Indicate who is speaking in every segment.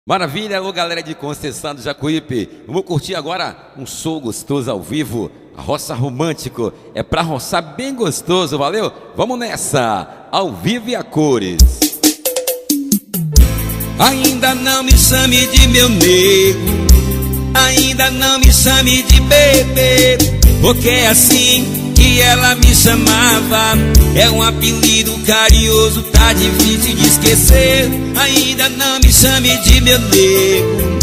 Speaker 1: Maravilha, alô galera de Conceição do Jacuípe. Vamos curtir agora um show gostoso ao vivo. A roça romântico é pra roçar bem gostoso, valeu? Vamos nessa, ao vivo e a cores.
Speaker 2: Ainda não me chame de meu nego, ainda não me chame de bebê, porque é assim que ela me chamava. É um apelido carinhoso, tá difícil de esquecer. Ainda não me chame de meu nego,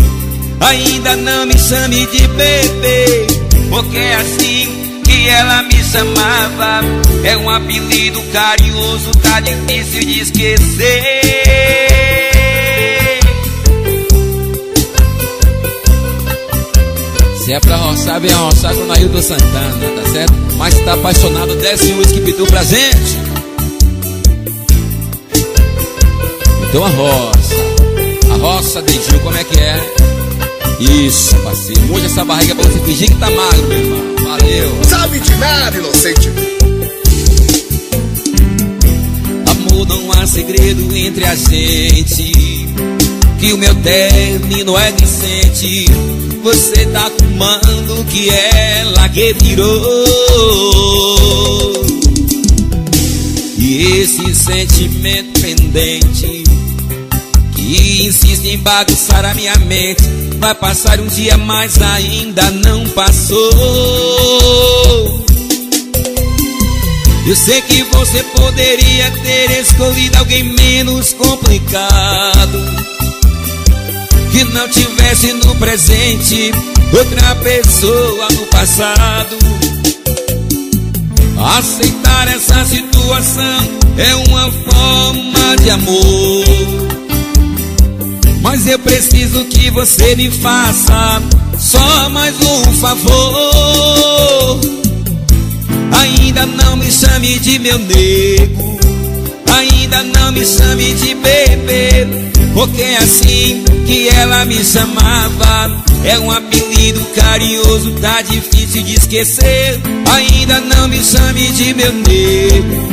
Speaker 2: ainda não me chame de bebê, porque é assim que ela me chamava. É um apelido carinhoso, tá difícil de esquecer.
Speaker 3: Se é pra roçar, vem roçar com o Nailton Santana, tá certo? Mas tá apaixonado, desce o uísque que pediu pra gente. Então a roça de Gil, como é que é? Isso, parceiro, mude essa barriga pra você fingir que tá magro, meu irmão. Valeu.
Speaker 4: Sabe de nada, inocente.
Speaker 2: Amor, não há segredo entre a gente, que o meu término é decente. Você tá comando que ela que virou, e esse sentimento pendente que insiste em bagunçar a minha mente vai passar um dia, mas ainda não passou. Eu sei que você poderia ter escolhido alguém menos complicado, que não tivesse no presente outra pessoa no passado. Aceitar essa situação é uma forma de amor, mas eu preciso que você me faça só mais um favor. Ainda não me chame de meu nego, ainda não me chame de bebê, porque é assim que ela me chamava. É um apelido carinhoso, tá difícil de esquecer. Ainda não me chame de meu nego,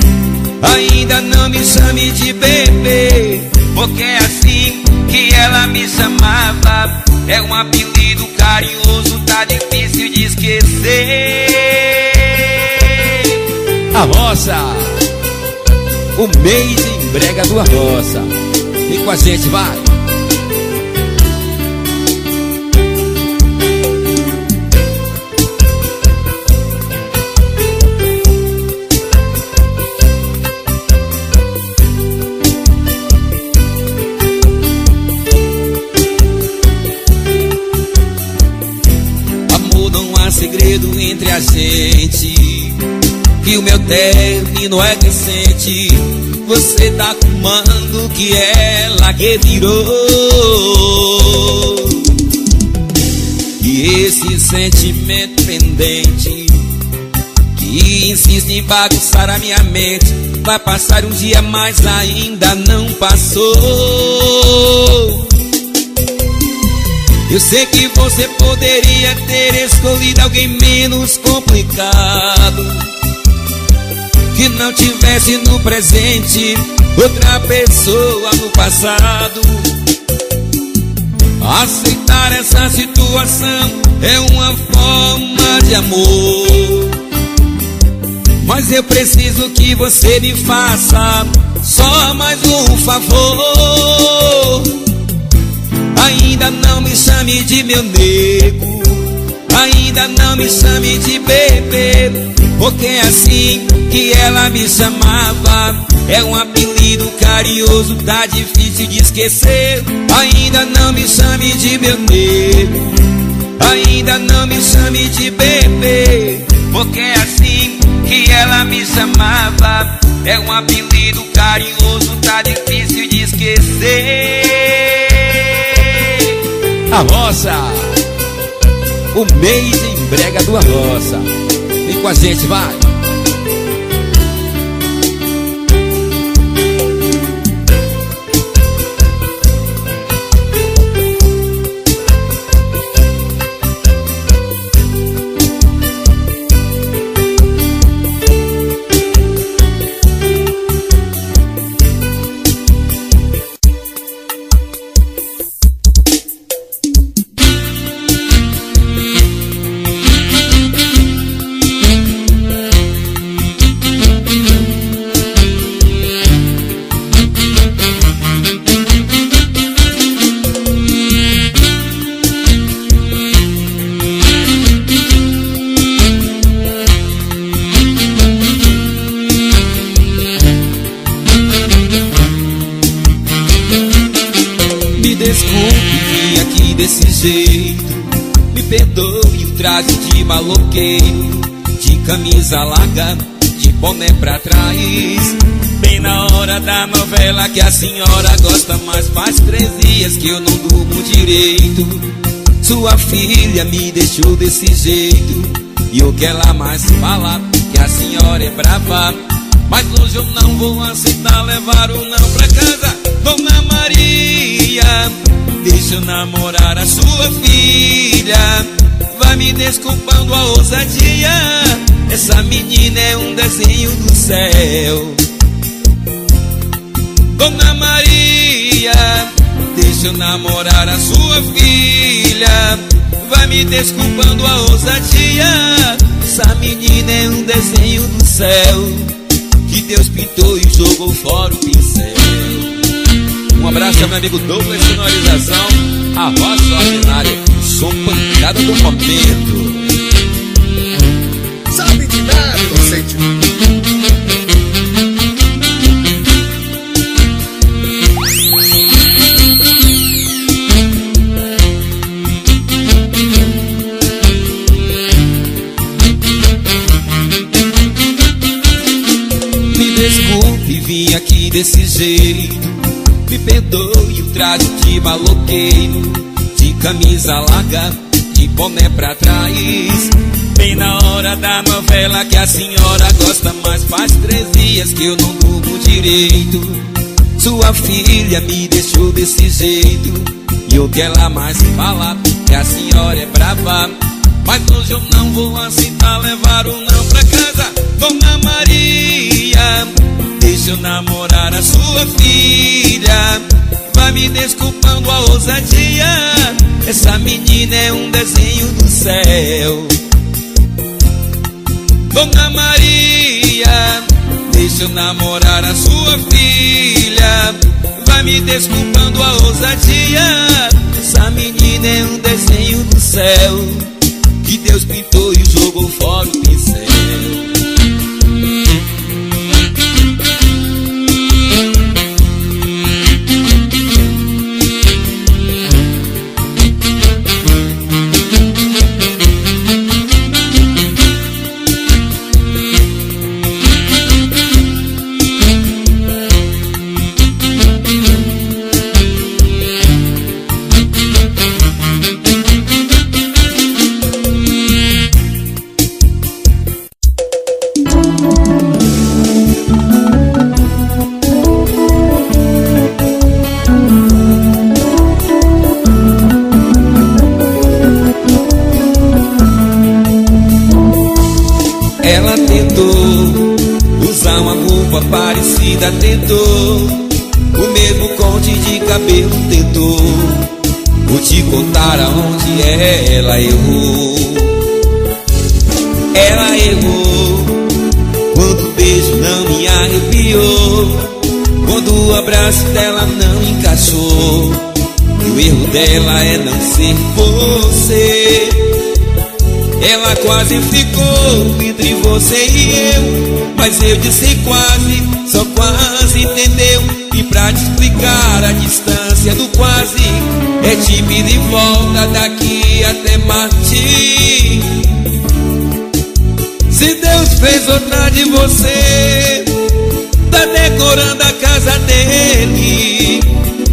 Speaker 2: ainda não me chame de bebê, porque é assim que ela me chamava. É um apelido carinhoso, tá difícil de esquecer.
Speaker 3: A roça, o mês em brega do Arroça. Vem com a gente, vai.
Speaker 2: Amor, não há segredo entre a gente, que o meu término é decente. Você tá comando que ela que virou, e esse sentimento pendente que insiste em bagunçar a minha mente vai passar um dia, mas ainda não passou. Eu sei que você poderia ter escolhido alguém menos complicado, que não tivesse no presente outra pessoa no passado. Aceitar essa situação é uma forma de amor, mas eu preciso que você me faça só mais um favor. Ainda não me chame de meu nego, ainda não me chame de bebê, porque é assim que ela me chamava. É um apelido carinhoso, tá difícil de esquecer. Ainda não me chame de meu nego, ainda não me chame de bebê, porque é assim que ela me chamava. É um apelido carinhoso, tá difícil de esquecer.
Speaker 3: A roça, o mês em brega do Arroça. Vem com a gente, vai.
Speaker 2: desculpe, vim aqui desse jeito. Me perdoe o traje de maloqueiro, de camisa larga, de boné pra trás. Bem na hora da novela que a senhora gosta mais. Faz 3 dias que eu não durmo direito. Sua filha me deixou desse jeito, e o que ela mais fala, que a senhora é brava. Mas hoje eu não vou aceitar levar o não pra casa. Dona Maria, deixa eu namorar a sua filha. Vai me desculpando a ousadia, essa menina é um desenho do céu. Dona Maria, deixa eu namorar a sua filha. Vai me desculpando a ousadia, essa menina é um desenho do céu, que Deus pintou e jogou fora o pincel. Um abraço ao meu amigo Douglas Sonorização, a voz ordinária, o som pancada do momento.
Speaker 4: Sabe de nada, inocente.
Speaker 2: Me desculpe, vim aqui desse jeito. Me perdoe o traje de maloqueiro, de camisa larga, de boné pra trás. Bem na hora da novela que a senhora gosta mais. Faz 3 dias que eu não durmo direito. Sua filha me deixou desse jeito, e o que ela mais fala, que a senhora é brava. Mas hoje eu não vou aceitar levar o não pra casa. Dona Maria, deixa eu namorar a sua filha. Vai me desculpando a ousadia, essa menina é um desenho do céu. Dona Maria, deixa eu namorar a sua filha. Vai me desculpando a ousadia, essa menina é um desenho do céu, que Deus pintou e jogou fora o pincel. Parecida tentou, o mesmo corte de cabelo tentou. Vou te contar aonde ela errou. Ela errou quando o beijo não me arrepiou, quando o abraço dela não encaixou. E o erro dela é não ser você. Ela quase ficou entre você e eu, mas eu disse quase, só quase entendeu. E pra te explicar a distância do quase, é tipo ir de volta daqui até Marte. Se Deus fez outra de você, tá decorando a casa dele,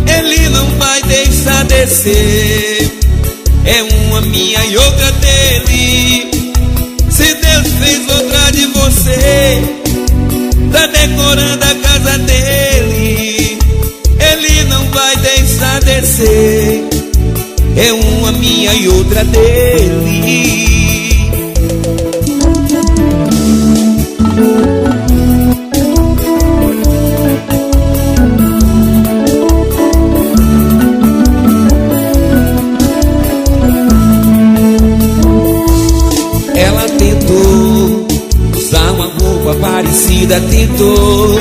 Speaker 2: ele não vai deixar descer. É uma minha e outra dele. Se Deus fez outra de você, tá decorando a casa dele, ele não vai deixar descer. É uma minha e outra dele. Ela tentou usar uma roupa parecida, tentou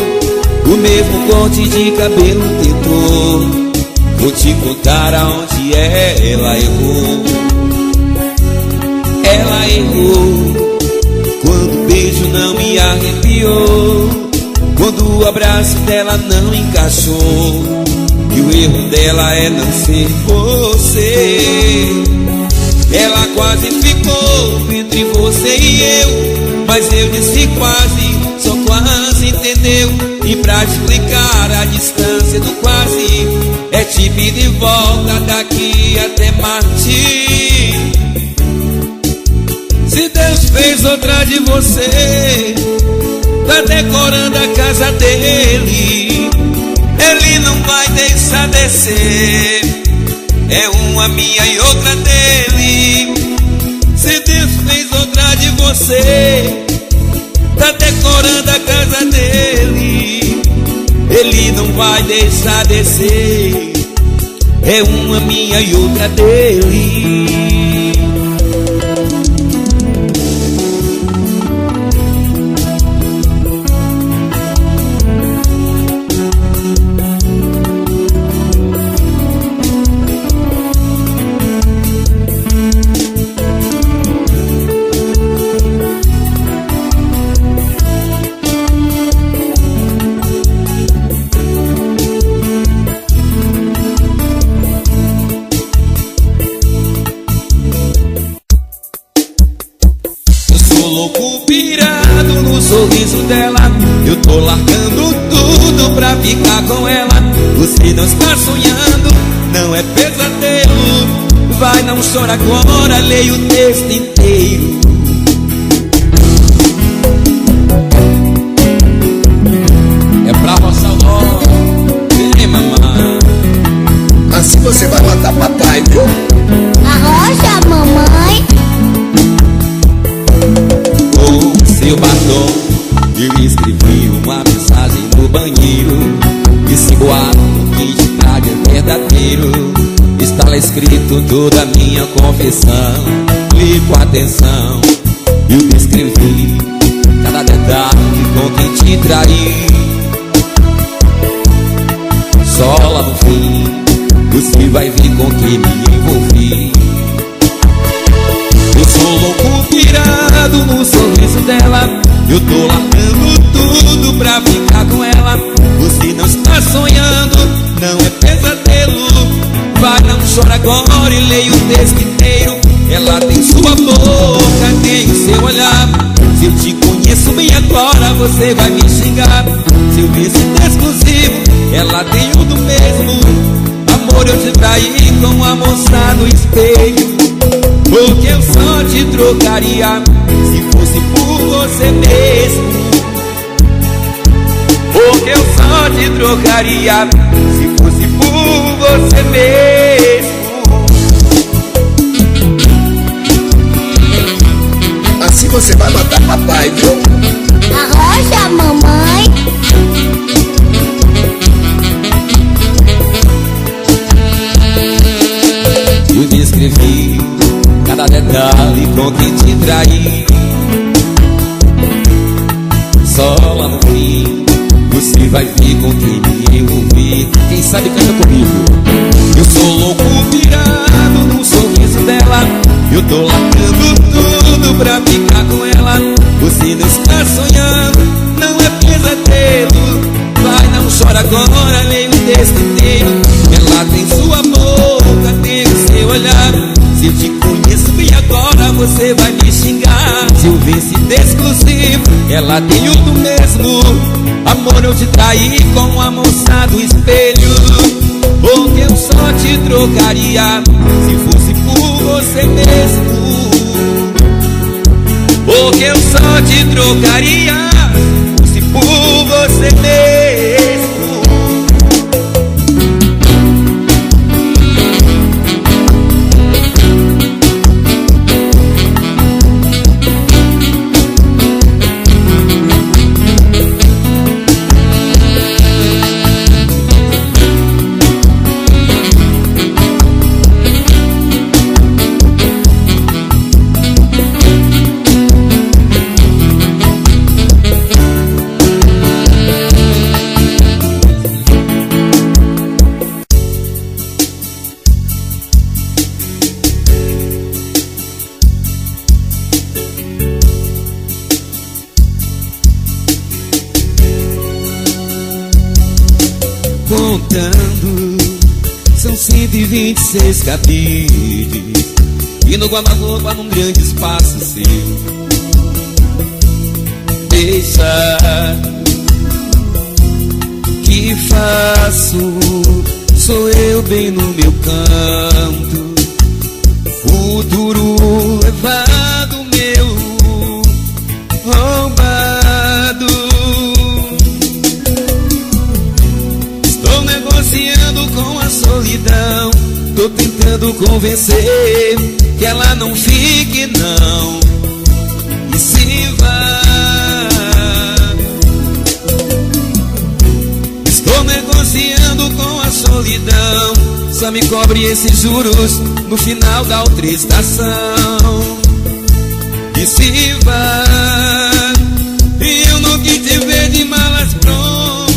Speaker 2: o mesmo corte de cabelo, tentou. Vou te contar aonde ela errou. Ela errou quando o beijo não me arrepiou, quando o abraço dela não encaixou. e o erro dela é não ser você. Ela quase ficou entre você e eu, mas eu disse quase, só quase entendeu. E pra explicar a distância do quase, é te pedir de volta daqui até Marte. Se Deus fez outra de você, tá decorando a casa dele, ele não vai deixar descer. É uma minha e outra dele. Se Deus fez outra de você, tá decorando a casa dele, ele não vai deixar descer. É uma minha e outra dele. Sorriso dela, eu tô largando tudo pra ficar com ela. Você não está sonhando, não é pesadelo. Vai, não chora agora, leia o texto inteiro.
Speaker 1: É pra roçar o nó. Vem, mamãe.
Speaker 4: Assim você vai matar papai, viu?
Speaker 5: Arrocha, mamãe.
Speaker 2: Seu batom, eu escrevi uma mensagem no banheiro. Esse boato que de praga é verdadeiro. Está lá escrito toda a minha confissão. Li com atenção, eu descrevi cada detalhe com quem te traí. Só lá no fim você vai ver com quem me envolvi. Eu sou louco pirado no sorriso dela, eu tô largando tudo pra ficar com ela. Você não está sonhando, não é pesadelo. Vai, não chora agora e leia o texto inteiro. Ela tem sua boca, tem o seu olhar. Se eu te conheço bem agora, você vai me xingar. Se eu vi esse exclusivo, ela tem o do mesmo. Amor, eu te traí com a moça no espelho. Porque eu só te trocaria se fosse por você mesmo. Porque eu só te trocaria se fosse por você mesmo.
Speaker 4: Assim você vai matar papai, viu?
Speaker 5: Arrocha, mamãe.
Speaker 2: Eu descrevi cada detalhe com quem te traí. Só lá no fim você vai ver com quem me envolvi. Quem sabe canta comigo. Eu sou louco pirado no sorriso dela, eu tô largando tudo pra ficar com ela. Você não está sonhando, não é pesadelo. Vai, não chora agora, leia o texto inteiro. Ela tem sua boca, tem o seu olhar. Se eu te conheço bem agora, você vai me xingar. Se eu vi esse exclusivo, ela tem o do mesmo. Amor, eu te traí com a moça do espelho. Porque eu só te trocaria se fosse por você mesmo. Porque eu só te trocaria se por você mesmo. Contando 126 cabides e no guarda-roupa num grande espaço seu. Deixa que faço, sou eu bem no meu canto, futuro levado meu, roubado. Estou negociando com a solidão, tô tentando convencer que ela não fique não, e se vá. Estou negociando com a solidão, só me cobre esses juros no final da outra estação. E se vá, e eu não quis te ver de malas prontas,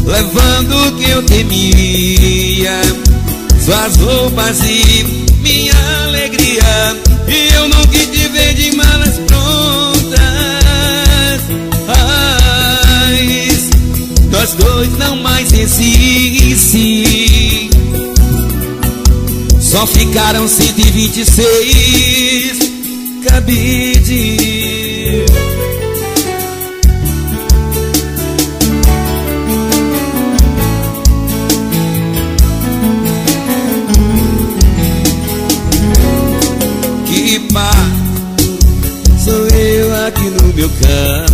Speaker 2: levando o que eu temia, suas roupas e minha alegria. E eu não quis te ver de malas prontas, nós dois não mais existem. Só ficaram 126 cabides. Que paz, sou eu aqui no meu campo,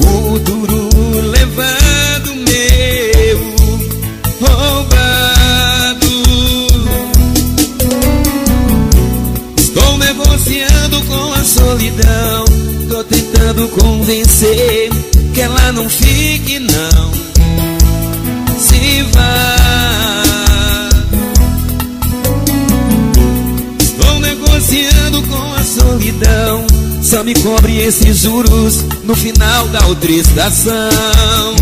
Speaker 2: futuro levando meu, roubado. Estou negociando com a solidão, tô tentando convencer que ela não fique não, se vá. Estou negociando com a solidão, só me cobre esses juros no final da outra estação.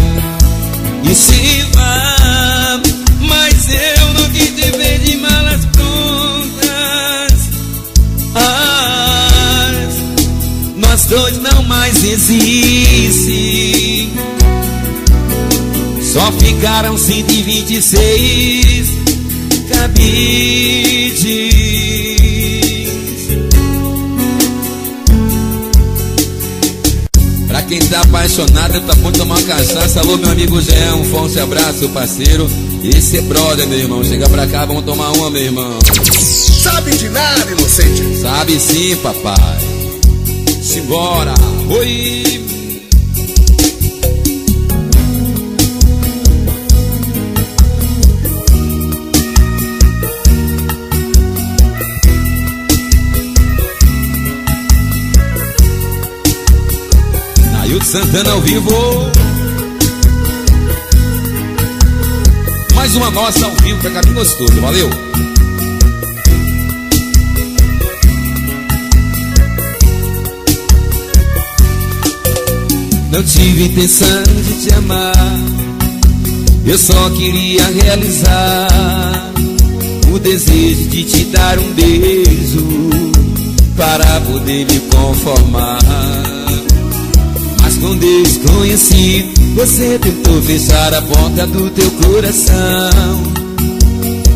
Speaker 2: E se vá, mas eu não quis te ver de malas prontas, nós dois não mais existem. Só ficaram 126 cabides. Pra quem tá apaixonado, tá bom tomar uma cachaça. Alô, meu amigo Zé, um forte abraço, parceiro. Esse é brother, meu irmão. Chega pra cá, vamos tomar uma, meu irmão.
Speaker 4: Sabe de nada, inocente.
Speaker 2: Sabe sim, papai. Simbora. Oi. Nailton Santana ao vivo. Mais uma nossa ao vivo pra Caminho Gostoso, valeu. Não tive intenção de te amar, eu só queria realizar o desejo de te dar um beijo para poder me conformar. Mas quando eu desconheci, você tentou fechar a porta do teu coração,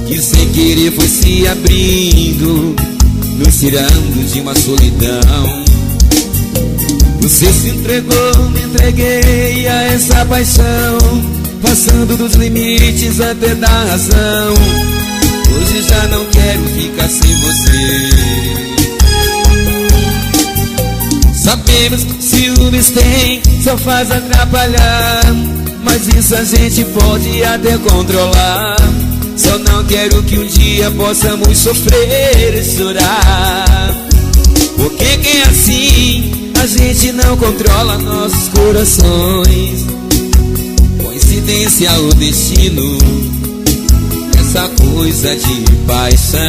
Speaker 2: que sem querer foi se abrindo, nos tirando de uma solidão. Você se entregou, me entreguei a essa paixão, passando dos limites até da razão. Hoje já não quero ficar sem você. Sabemos que ciúmes tem, só faz atrapalhar, mas isso a gente pode até controlar. Só não quero que um dia possamos sofrer e chorar, porque quem é assim, a gente não controla nossos corações. Coincidência ou destino, essa coisa de paixão.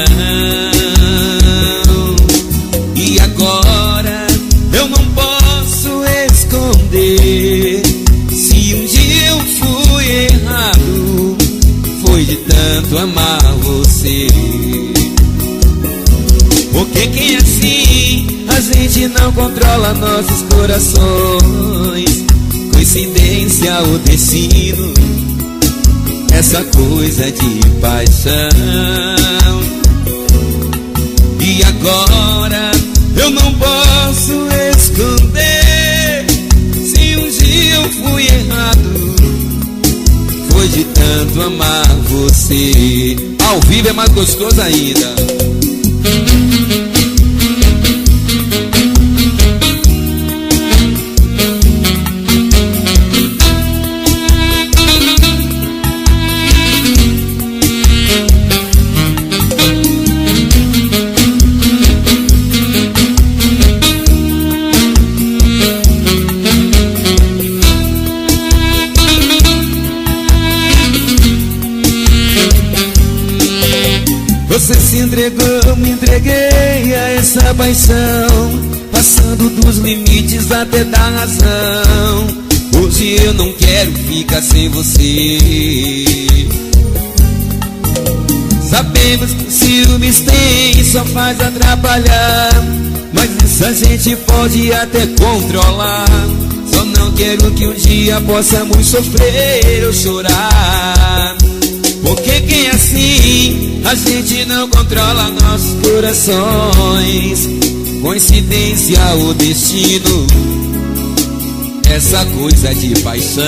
Speaker 2: E agora eu não posso esconder, se um dia eu fui errado, foi de tanto amar você. Porque quem é assim, a gente não controla nossos corações. coincidência ou destino, essa coisa de paixão. E agora eu não posso esconder, se um dia eu fui errado, foi de tanto amar você. Ao vivo é mais gostoso ainda. Você se entregou, me entreguei a essa paixão, passando dos limites até da razão. Hoje eu não quero ficar sem você. Sabemos que ciúmes tem, só faz atrapalhar, mas isso a gente pode até controlar. Só não quero que um dia possamos sofrer ou chorar, porque quem é assim, a gente não controla nossos corações. Coincidência ou destino, essa coisa de paixão.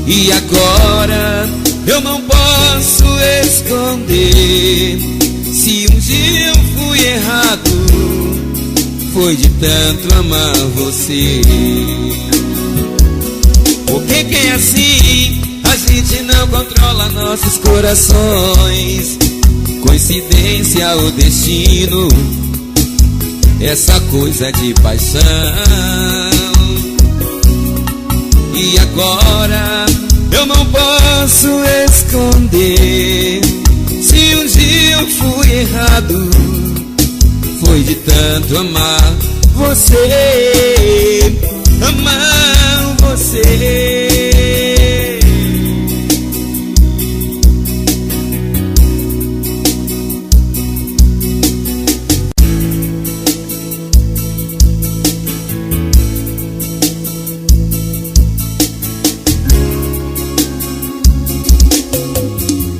Speaker 2: E agora eu não posso esconder, se um dia eu fui errado, foi de tanto amar você. Porque quem é assim, a gente não controla nossos corações. Coincidência ou destino, essa coisa de paixão. E agora eu não posso esconder, se um dia eu fui errado, foi de tanto amar você. Amar você.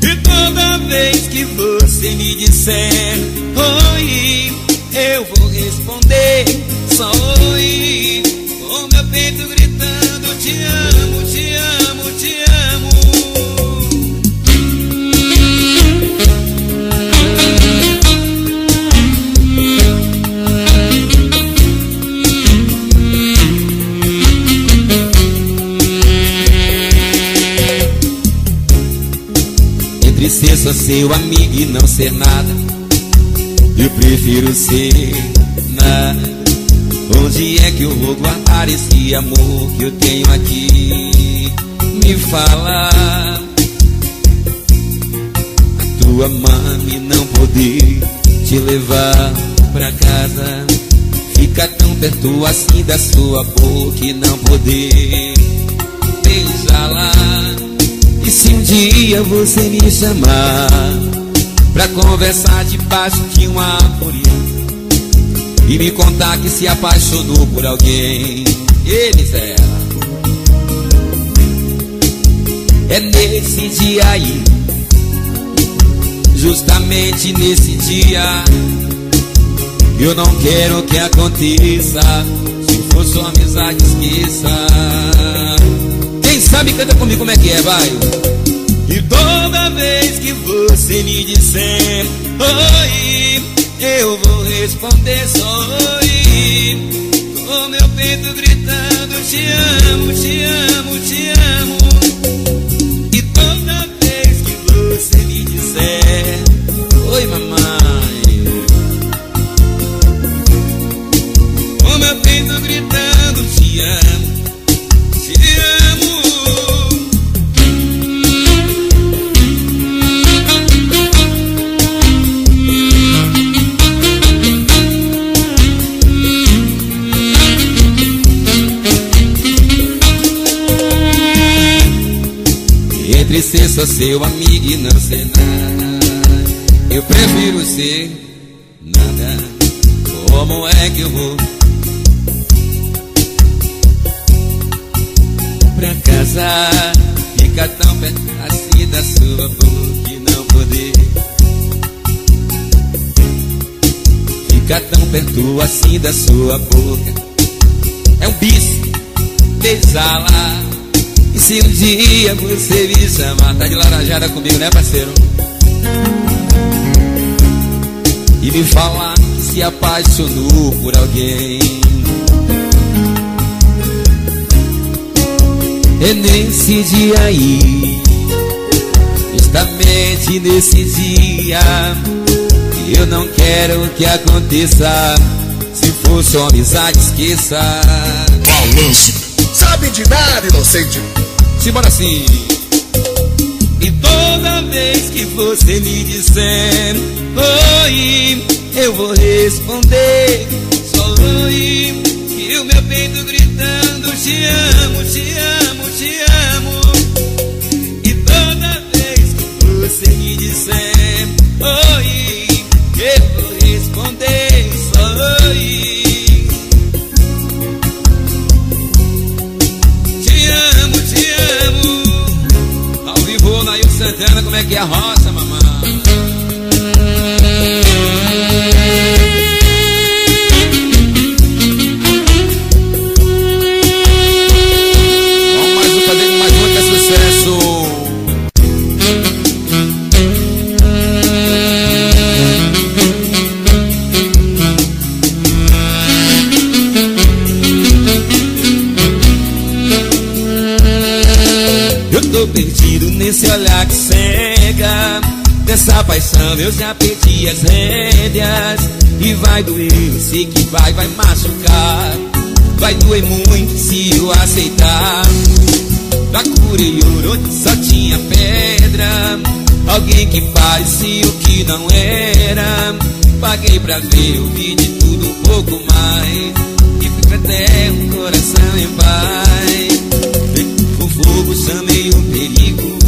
Speaker 2: E toda vez que você me disser oi, eu vou responder só oi, com meu peito gritando te amo, te amo, te amo. Entre ser só seu amigo e não ser nada, eu prefiro ser nada. Onde é que eu vou guardar esse amor que eu tenho aqui? Me fala. A tua mãe não poder te levar pra casa, fica tão perto assim da sua boca e não poder beijá-la. E se um dia você me chamar pra conversar debaixo de uma árvore e me contar que se apaixonou por alguém, eles ela, é nesse dia aí, justamente nesse dia, eu não quero que aconteça. Se for só amizade, esqueça. Quem sabe canta comigo como é que é, vai. E toda vez que você me disser oi, eu vou responder só oi, com meu peito gritando te amo, te amo, te amo. E toda vez que você me disser oi, mamãe, com meu peito gritando te amo, te amo. Entre ser só seu amigo e não ser nada, eu prefiro ser nada. Como é que eu vou pra casa, fica tão perto assim da sua boca e não poder. Fica tão perto assim da sua boca. É um bis, beijar. E se um dia você me chamar, tá de laranjada comigo, né, parceiro? E me falar que se apaixonou por alguém, é nesse dia aí, justamente nesse dia, que eu não quero que aconteça. Se for só amizade, esqueça.
Speaker 4: Balanço. Sabe de nada, inocente.
Speaker 2: Simbora assim. E toda vez que você me disser oi, eu vou responder só oi. E o meu peito gritando te amo, te amo, te amo. E toda vez que você me disser oi, eu vou responder só oi. Te amo, te amo. Ao vivo, Nail Santana, como é que é a roça, mamãe? Perdido nesse olhar que cega, dessa paixão eu já perdi as rédeas. E vai doer, eu sei que vai machucar. Vai doer muito se eu aceitar. Procurei ouro onde só tinha pedra, alguém que parecia o que não era. Paguei pra ver, eu vi de tudo um pouco mais, e fui até um coração em paz. O fogo chamei o perigo,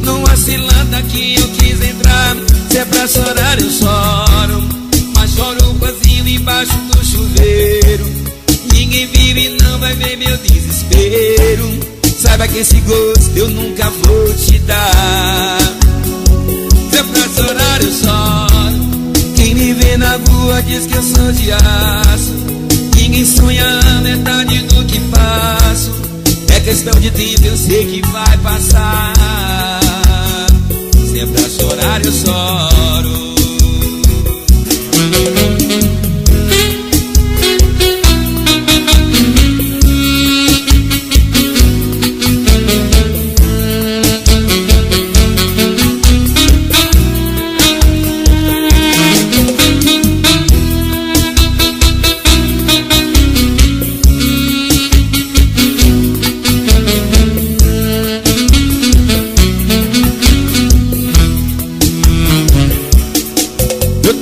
Speaker 2: numa cilada que eu quis entrar. Se é pra chorar eu choro, mas choro vazio embaixo do chuveiro. Ninguém vive e não vai ver meu desespero. Saiba que esse gosto eu nunca vou te dar. Se é pra chorar eu choro, quem me vê na rua diz que eu sou de aço. Ninguém sonha a metade do que faço. É questão de tempo, eu sei que vai passar. Se é pra chorar, eu choro.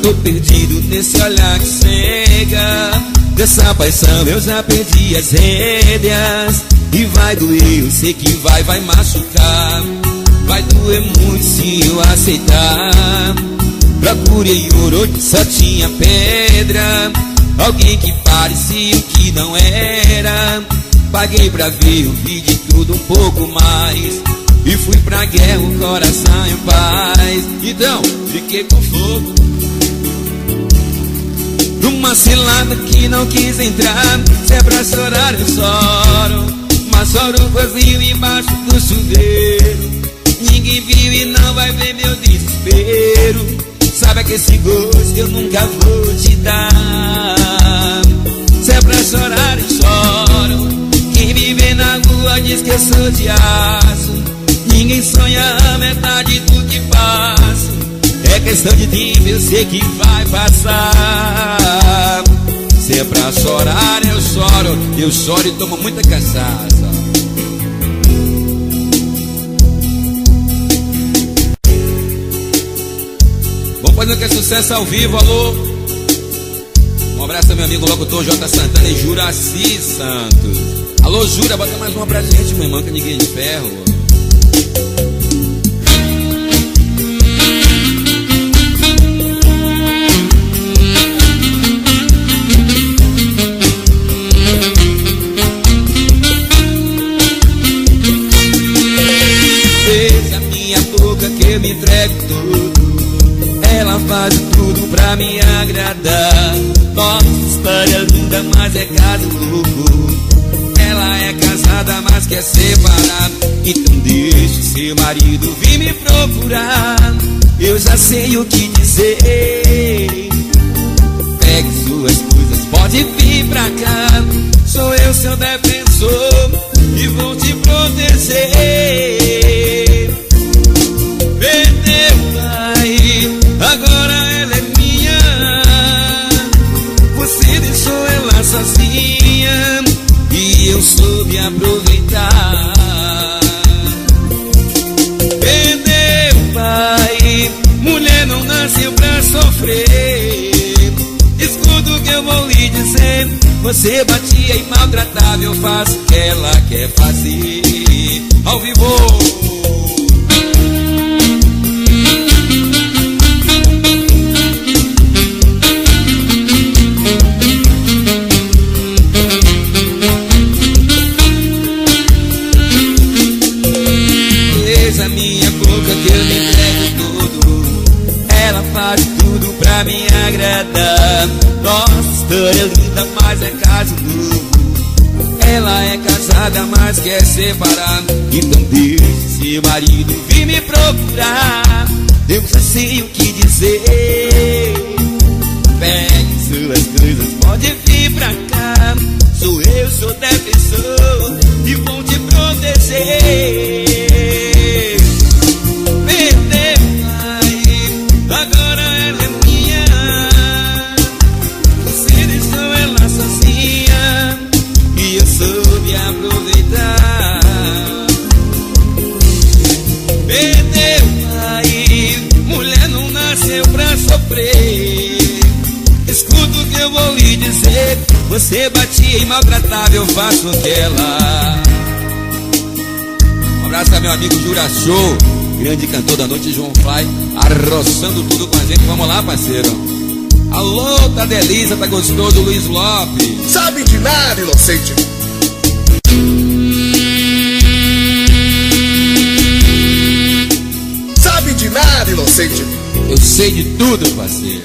Speaker 2: Tô perdido nesse olhar que cega, dessa paixão eu já perdi as rédeas. E vai doer, eu sei que vai machucar. Vai doer muito se eu aceitar. Procurei ouro onde só tinha pedra, alguém que parecia o que não era. Paguei pra ver, eu vi de tudo um pouco mais, e fui pra guerra, o coração em paz. Então, fiquei com fogo numa cilada que não quis entrar. Se é pra chorar eu choro, mas choro vazio embaixo do chuveiro. Ninguém viu e não vai ver meu desespero. Sabe que esse gosto eu nunca vou te dar. Se é pra chorar eu choro, quem me vê na rua diz que eu sou de aço. Ninguém sonha a metade do que faço. É questão de tempo, eu sei que vai passar. Se é pra chorar, eu choro. Eu choro e tomo muita cachaça. Vamos fazer que é sucesso ao vivo, alô. Um abraço ao meu amigo locutor J. Santana e Juraci Santos. Alô, Jura, bota mais uma pra gente, meu irmão, que ninguém é de ferro. boca que eu me entrego tudo. Ela faz tudo pra me agradar. Nossa história linda, mas é caso louco. Ela é casada, mas quer separar. Então deixe seu marido vir me procurar. Eu já sei o que dizer. Pegue suas coisas, pode vir pra cá. Sou eu seu defensor e vou te proteger. Perdeu, pai, agora ela é minha. Você deixou ela sozinha e eu soube aproveitar. Perdeu, pai, mulher não nasceu pra sofrer. Escuta o que eu vou lhe dizer. Você batia e maltratava, eu faço o que ela quer fazer. Ao vivo. Beija minha boca que eu me entrego tudo. Ela faz tudo pra me agradar. Nossa história é linda, mas é caso novo. Ela é casada, mas quer separar. Então deixe seu marido vir me procurar. Eu já sei o que dizer. Pegue suas coisas, pode vir pra cá. Sou eu, sou defensor e vou te proteger. Perdeu, pai, agora ela é minha. Você deixou ela sozinha e eu soube aproveitar. Perdeu, pai, mulher não nasceu pra sofrer. Escuta o que eu vou lhe dizer. Você batia e maltratava, eu faço o que ela. Um abraço a meu amigo Jura Show, grande cantor da noite, João Fly, arroçando tudo com a gente. Vamos lá, parceiro. Alô, tá delícia, tá gostoso, Luiz Lopes.
Speaker 4: Sabe de nada, inocente. Sabe de nada, inocente.
Speaker 1: Eu sei de tudo, parceiro.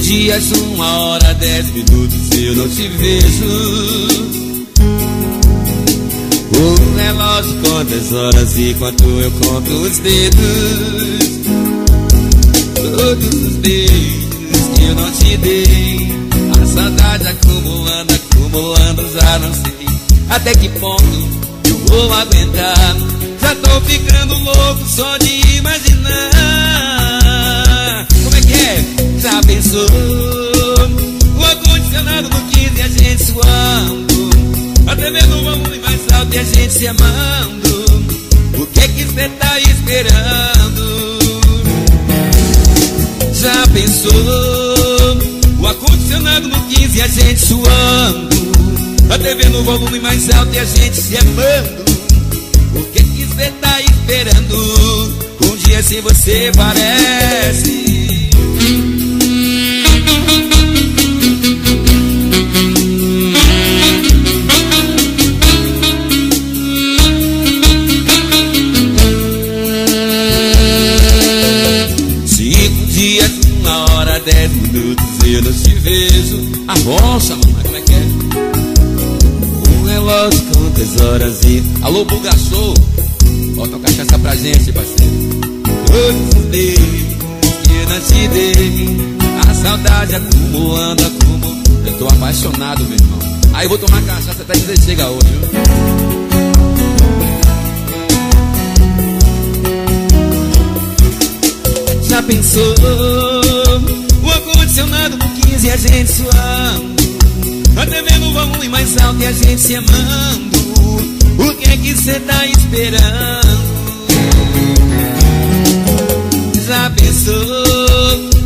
Speaker 2: Dias, 1 hora, 10 minutos eu não te vejo. O relógio conta as horas enquanto eu conto os dedos. Todos os beijos que eu não te dei. A saudade acumulando, acumulando, já não sei até que ponto eu vou aguentar. Já tô ficando louco só de imaginar. Como é que é? Já pensou? O ar-condicionado no 15 e a gente suando, a TV no volume mais alto e a gente se amando. O que é que cê tá esperando? Já pensou? O ar-condicionado no 15 e a gente suando, a TV no volume mais alto e a gente se amando. O que é que cê tá esperando? Um dia sem você parece. Dias, 1 hora, 10 minutos eu não te vejo.
Speaker 1: A roça, mamãe, como é que é?
Speaker 2: O relógio conta as horas e...
Speaker 1: Alô, Bulgaçou, bota uma cachaça pra gente, parceiro.
Speaker 2: Todos os beijos que eu não te dei. A saudade acumulando, acumulando.
Speaker 1: Eu tô apaixonado, meu irmão. Aí eu vou tomar cachaça até dizer chega hoje, viu?
Speaker 2: Já pensou? O ar-condicionado no 15 e a gente suando, a TV no volume mais alto e a gente se amando. O que é que cê tá esperando? Já pensou?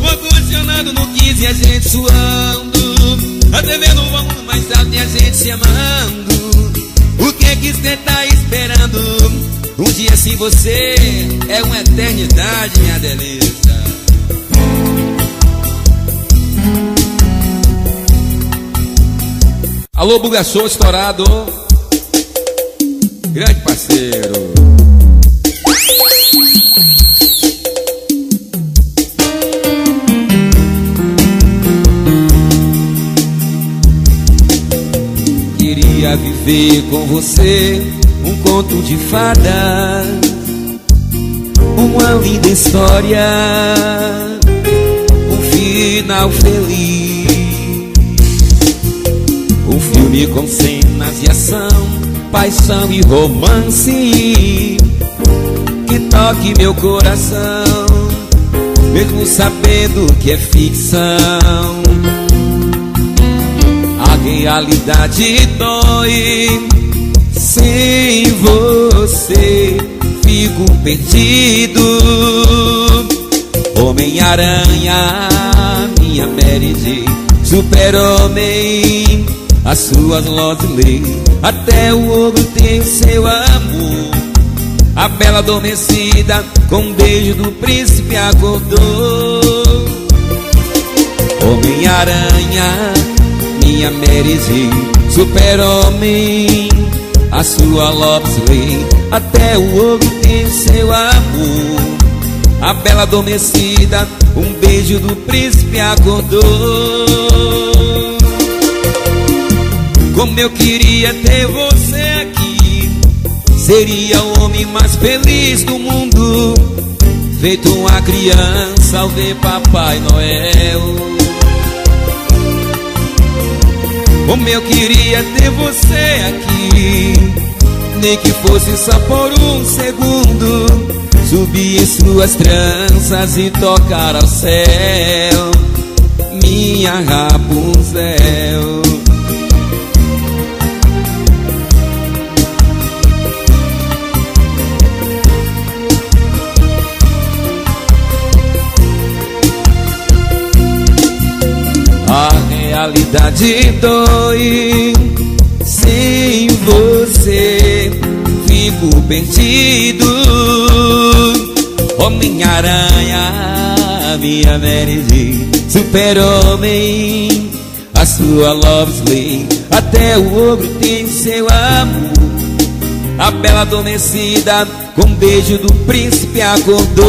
Speaker 2: O ar-condicionado no 15 e a gente suando, a TV no volume mais alto e a gente se te amando. O que você tá esperando? Um dia sem você é uma eternidade, minha delícia.
Speaker 3: Alô, Buga Show estourado. Grande parceiro.
Speaker 2: Queria viver com você um conto de fada, uma linda história, um final feliz. Um filme com cenas de ação, paixão e romance, que toque meu coração, mesmo sabendo que é ficção. A realidade dói, sem você fico perdido. Homem-Aranha, minha Mary Jane, Super-Homem, as suas Losley, até o ogro tem seu amor. A bela adormecida, com um beijo do príncipe acordou. Homem-Aranha, minha Mary Jane, Super-Homem, a sua Losley, até o ogro tem seu amor. A bela adormecida, um beijo do príncipe acordou. Como eu queria ter você aqui, seria o homem mais feliz do mundo, feito uma criança ao ver Papai Noel. Como eu queria ter você aqui, nem que fosse só por um segundo, subir em suas tranças e tocar ao céu, minha Rapunzel. A realidade dói, sem você fico perdido. Homem-Aranha, minha Mary Jane, Super-Homem, a sua Losley, até o ogro tem seu amor. A bela adormecida, com um beijo do príncipe acordou.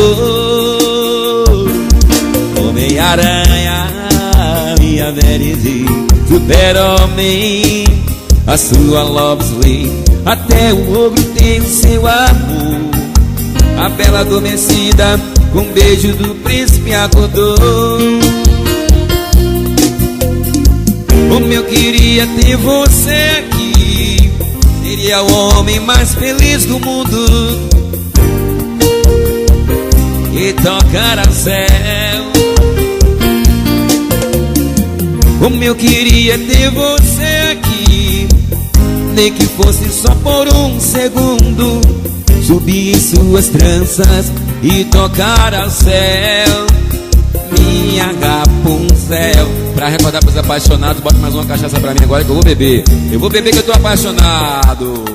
Speaker 2: Homem-Aranha, minha Mary Jane, Super-Homem, a sua Losley, até o ogro tem seu amor. A bela adormecida, com um beijo do príncipe acordou. Como eu queria ter você aqui, seria o homem mais feliz do mundo, e tocar ao céu. Como eu queria ter você aqui, nem que fosse só por um segundo, subir em suas tranças e tocar ao céu, minha Rapunzel.
Speaker 3: Pra recordar pros apaixonados, bota mais uma cachaça pra mim agora que eu vou beber. Eu vou beber que eu tô apaixonado.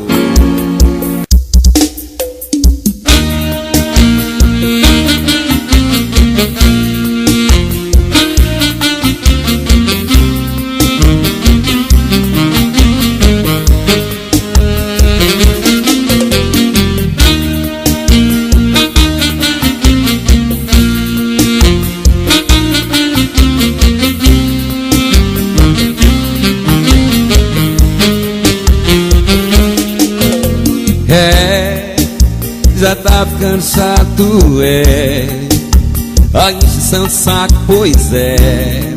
Speaker 2: Já tá ficando chato, a encheção de saco, pois é.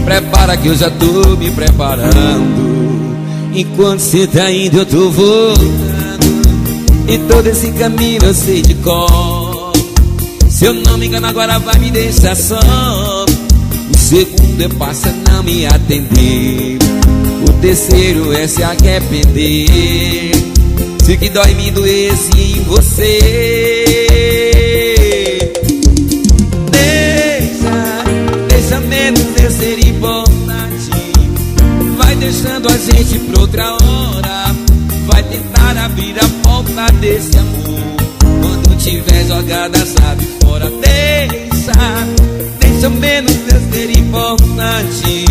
Speaker 2: Prepara que eu já tô me preparando, enquanto cê tá indo eu tô voltando, e todo esse caminho eu sei de cor. Se eu não me engano agora vai me deixar só. O segundo é passa não me atender, o terceiro é se arrepender. Se que dói me doesse em você, deixa menos eu ser importante. Vai deixando a gente pra outra hora. Vai tentar abrir a porta desse amor. Quando tiver jogada a chave fora, deixa menos de ser importante.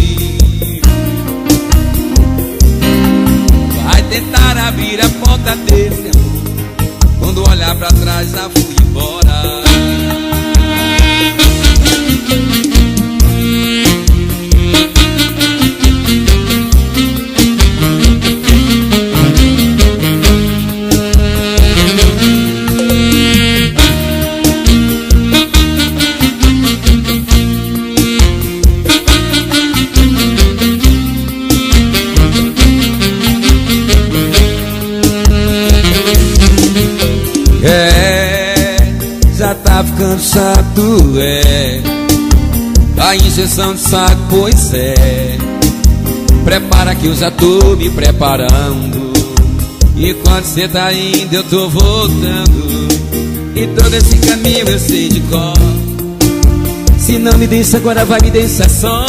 Speaker 2: Vai tentar abrir a porta desse amor. Quando olhar pra trás já fui embora. Já tá ficando chato, a injeção de saco, pois é. Prepara que eu já tô me preparando. E quando cê tá indo eu tô voltando. E todo esse caminho eu sei de cor. Se não me deixa agora vai me deixar só.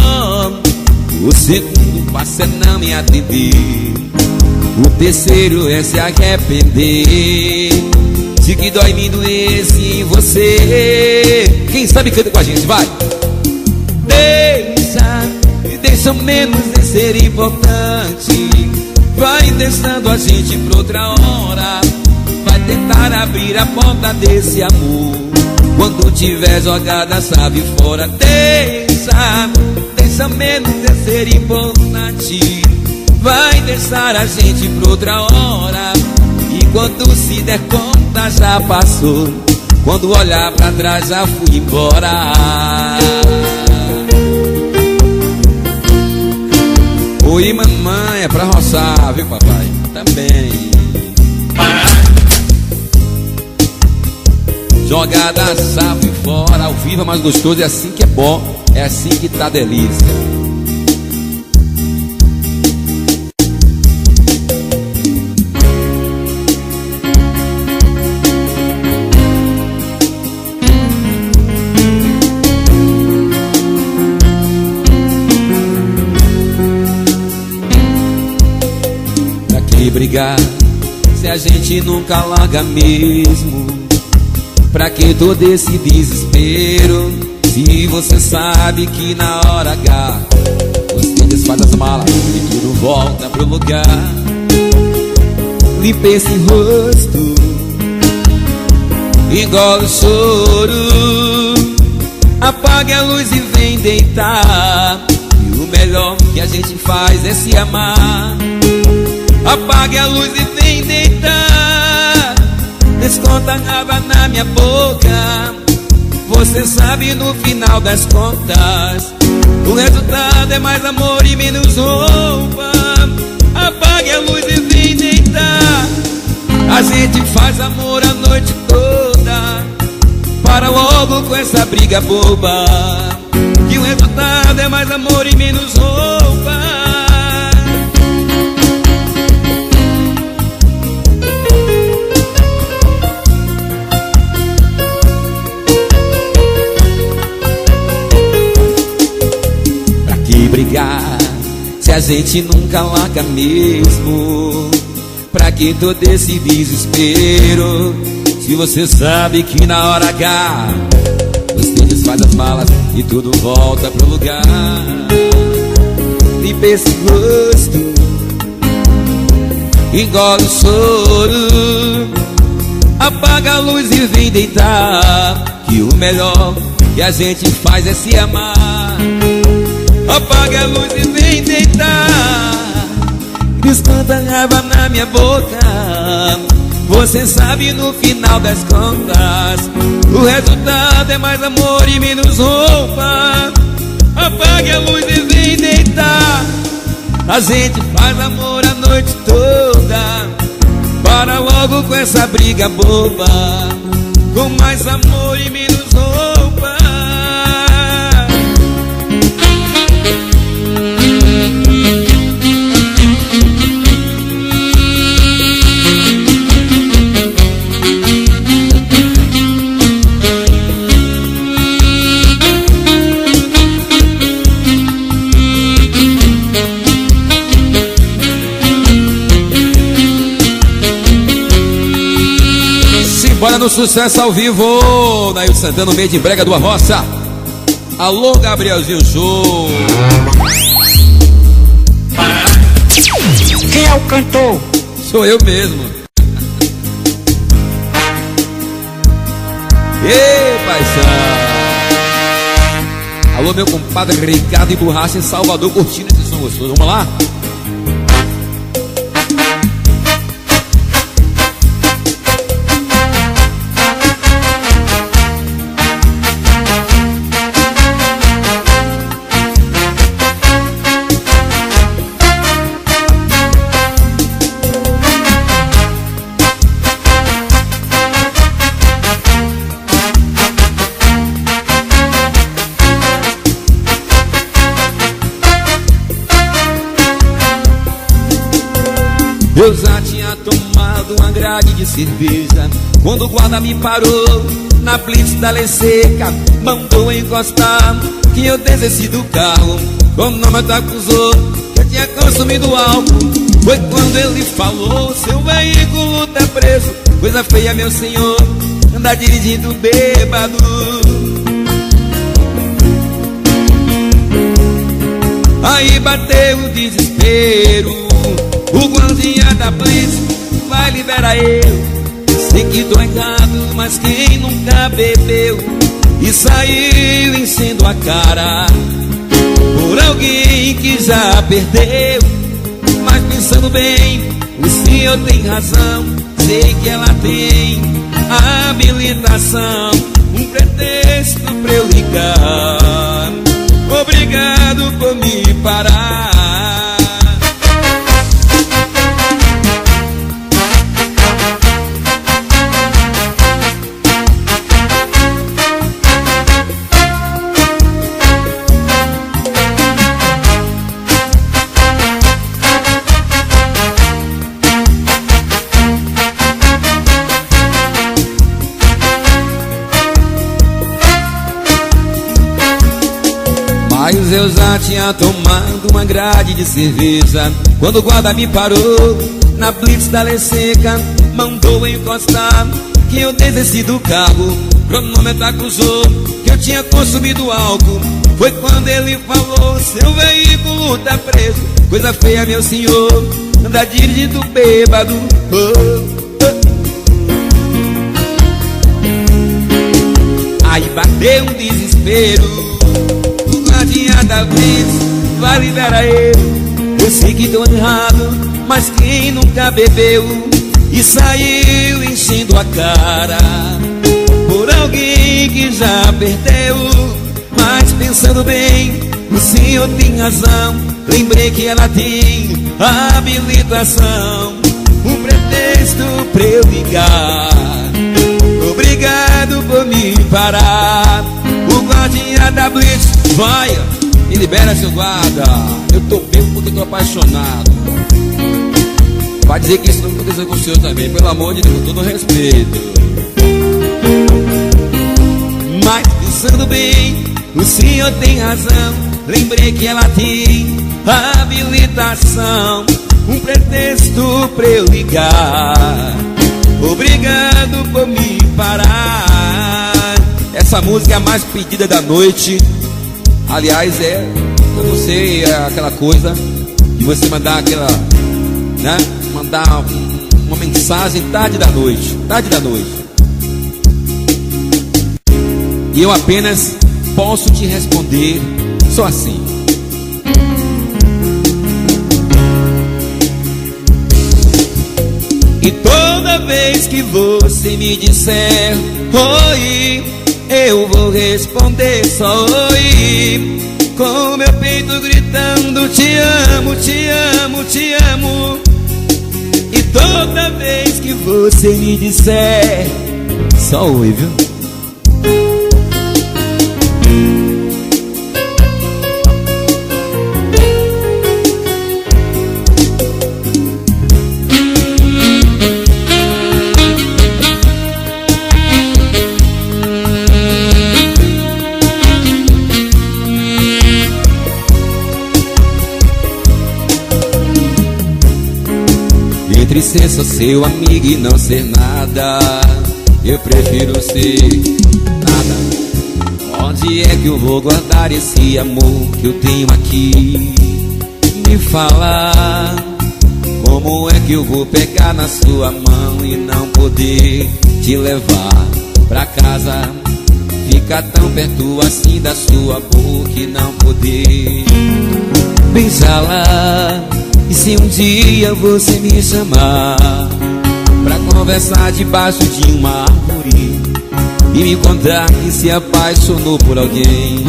Speaker 2: O segundo passo é não me atender. O terceiro é se
Speaker 1: arrepender de que dói me doesse em você. Quem sabe canta com a gente, vai. Deixa menos de ser importante. Vai deixando a gente pra outra hora. Vai tentar abrir a porta desse amor. Quando tiver jogada a chave fora, deixa menos de ser importante. Vai deixar a gente pra outra hora. E quando se der conta já passou. Quando olhar pra trás já fui embora. Oi mamãe, é pra roçar, viu papai? Também. Jogada a chave fora, ao vivo é mais gostoso. É assim que é bom, é assim que tá delícia. Pra que brigar se a gente nunca larga mesmo? Pra que todo esse desespero? Se você sabe que na hora H você desfaz as malas e tudo volta pro lugar. Limpa esse rosto, engole o choro, apague a luz e vem deitar. E o melhor que a gente faz é se amar. Apague a luz e vem deitar. Desconta a raiva na minha boca. Você sabe no final das contas o resultado é mais amor e menos roupa. Apague a luz e vem deitar. A gente faz amor a noite toda. Para logo com essa briga boba. Que o resultado é mais amor e menos roupa. Brigar se a gente nunca larga mesmo? Pra que todo esse desespero? Se você sabe que na hora H você desfaz as malas e tudo volta pro lugar. Limpa esse rosto, engole o choro, apaga a luz e vem deitar. Que o melhor que a gente faz é se amar. Apaga a luz e vem deitar. Desconta a raiva na minha boca. Você sabe no final das contas o resultado é mais amor e menos roupa. Apague a luz e vem deitar. A gente faz amor a noite toda. Para logo com essa briga boba. Com mais amor e menos roupa.
Speaker 3: Fazendo sucesso ao vivo. Nail Santana, no meio de brega do Arroça. Alô, Gabrielzinho Show.
Speaker 6: Quem é o cantor?
Speaker 3: Sou eu mesmo. Ei, paixão. Alô, meu compadre Ricardo e Borracha em Salvador, curtindo esse som gostoso. Vamos lá? Eu já tinha tomado uma grade de cerveja quando o guarda me parou na blitz da lei seca. Mandou encostar que eu desci do carro. Cronômetro acusou que eu tinha consumido álcool. Foi quando ele falou: seu veículo tá preso. Coisa feia, meu senhor, andar dirigindo bêbado. Aí bateu o desespero. O guardinha da Blitz vai liberar eu. Sei que tô errado, mas quem nunca bebeu e saiu enchendo a cara por alguém que já perdeu. Mas pensando bem, o senhor tem razão. Sei que ela tem habilitação, um pretexto pra eu ligar. Obrigado por me parar. Mas eu já tinha tomado uma grade de cerveja quando o guarda me parou na blitz da lei seca. Mandou encostar que eu desci do carro. Cronômetro acusou que eu tinha consumido álcool. Foi quando ele falou: seu veículo tá preso. Coisa feia, meu senhor, andar dirigindo bêbado. Aí bateu um desespero. Da Blitz vai liberar eu. Eu sei que tô errado, mas quem nunca bebeu e saiu enchendo a cara por alguém que já perdeu. Mas pensando bem, o senhor tem razão. Lembrei que ela tem habilitação, um pretexto pra eu ligar. Obrigado por me parar. O guardinha da Blitz vai, me libera, seu guarda. Eu tô bem porque tô apaixonado. Vai dizer que isso não aconteceu com o senhor também, pelo amor de Deus, com todo respeito. Mas pensando bem, o senhor tem razão. Lembrei que ela tem habilitação, um pretexto pra eu ligar. Obrigado por me parar. Essa música é a mais pedida da noite. Aliás, eu não sei, é aquela coisa de você mandar aquela, né? Mandar uma mensagem tarde da noite. E eu apenas posso te responder só assim: e toda vez que você me disser oi, eu vou responder só oi, com meu peito gritando te amo, te amo, te amo. E toda vez que você me disser só oi, viu? Entre ser só seu amigo e não ser nada, eu prefiro ser nada. Onde é que eu vou guardar esse amor que eu tenho aqui? Me fala, como é que eu vou pegar na sua mão e não poder te levar pra casa? Ficar tão perto assim da sua boca e não poder beijá-la. E se um dia você me chamar pra conversar debaixo de uma árvore e me contar que se apaixonou por alguém,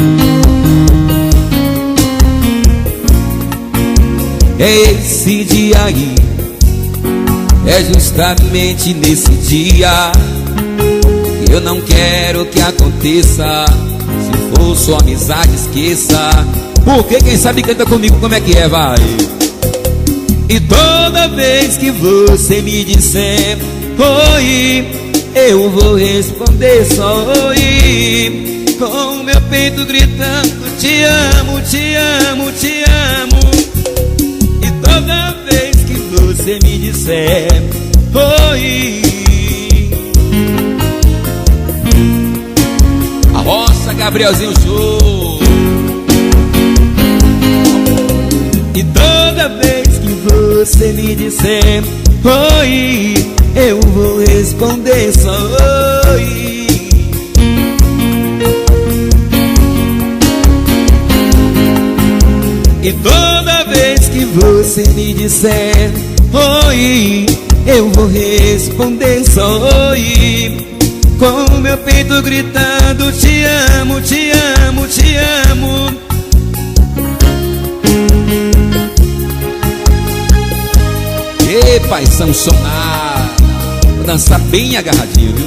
Speaker 3: é esse dia aí, é justamente nesse dia que eu não quero que aconteça. Se for só amizade, esqueça, porque quem sabe canta comigo como é que é, vai. E toda vez que você me disser oi, eu vou responder só oi, com meu peito gritando te amo, te amo, te amo. E toda vez que você me disser oi, a roça Gabrielzinho Show. E toda vez que você me disser oi, eu vou responder só oi. E toda vez que você me disser oi, eu vou responder só oi, com meu peito gritando te amo, te amo, te amo. Ê, pai, sancionar, vou dançar bem agarradinho, viu?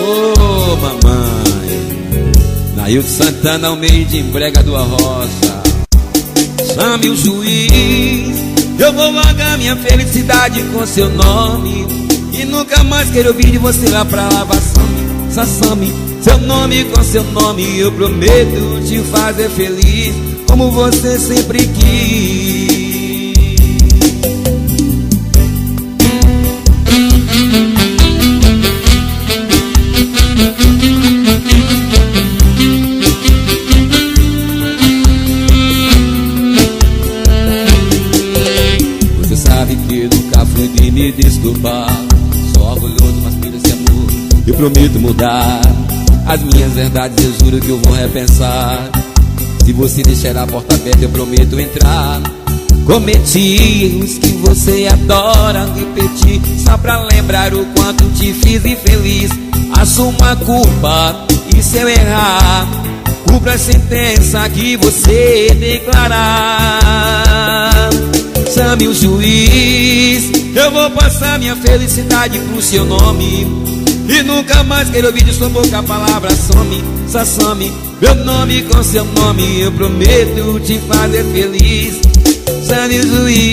Speaker 3: Ô, mamãe, Nailton Santana, Almeida, em Brega do Arrocha. Chame o juiz, eu vou pagar minha felicidade com seu nome, e nunca mais quero ouvir de você lá pra lá. Vassame, Sassame, seu nome com seu nome, eu prometo te fazer feliz como você sempre quis. Você sabe que nunca fui de me desculpar, só orgulhoso, mas por esse amor eu prometo mudar as minhas verdades, eu juro que eu vou repensar. Se você deixar a porta aberta, eu prometo entrar. Cometi erros que você adora repetir, só pra lembrar o quanto te fiz infeliz. Assumo a culpa e se eu errar, cumpra a sentença que você declarar. Chame o juiz, eu vou passar minha felicidade pro seu nome, e nunca mais quero ouvir de sua boca a palavra some, Sassame, meu nome com seu nome, eu prometo te fazer feliz. Chame o juiz,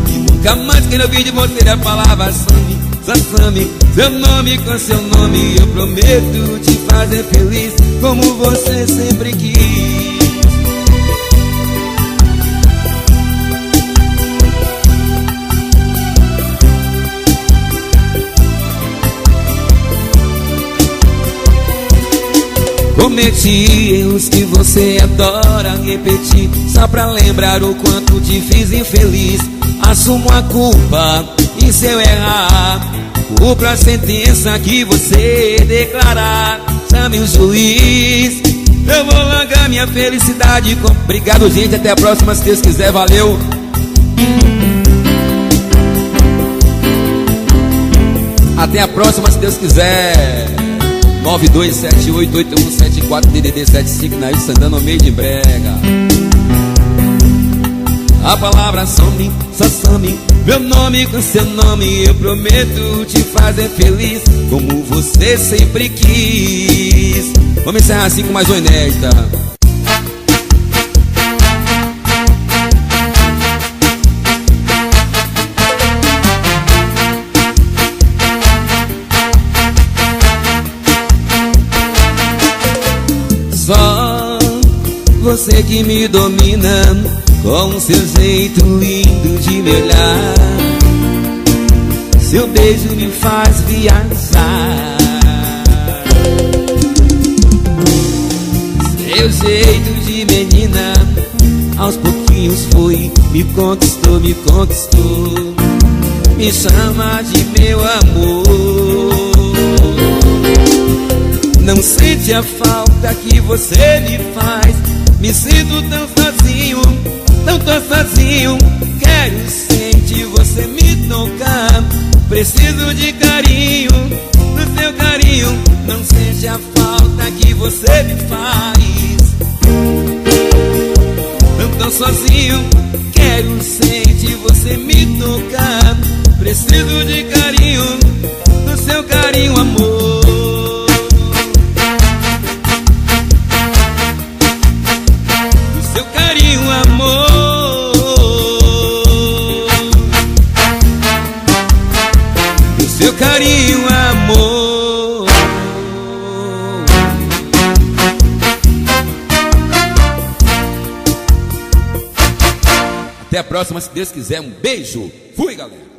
Speaker 3: e nunca mais quero ouvir de você a palavra some, Sassame, seu nome com seu nome, eu prometo te fazer feliz como você sempre quis. Cometi erros que você adora repetir, só pra lembrar o quanto te fiz infeliz. Assumo a culpa e se eu errar, cumpra a sentença que você declarar. Chame o juiz, eu vou largar minha felicidade com... Obrigado, gente, até a próxima, se Deus quiser, valeu. Até a próxima, se Deus quiser. 92788174 DDD 75 Nailton Santana, Almeida, em Brega. A palavra some, Sassame, meu nome com seu nome, eu prometo te fazer feliz como você sempre quis. Vamos encerrar assim com mais uma inédita. Só você que me domina, com seu jeito lindo de me olhar. Seu beijo me faz viajar. Seu jeito de menina, aos pouquinhos foi, me conquistou, me conquistou. Me chama de meu amor. Não sente a falta que você me faz. Me sinto tão sozinho, tão sozinho. Quero sentir você me tocar. Preciso de carinho, do seu carinho. Não sente a falta que você me faz. Tão sozinho, quero sentir você me tocar. Preciso de carinho, do seu carinho, amor. Do seu carinho, amor. Do seu carinho, amor.
Speaker 1: Até a próxima, se Deus quiser. Um beijo. Fui, galera.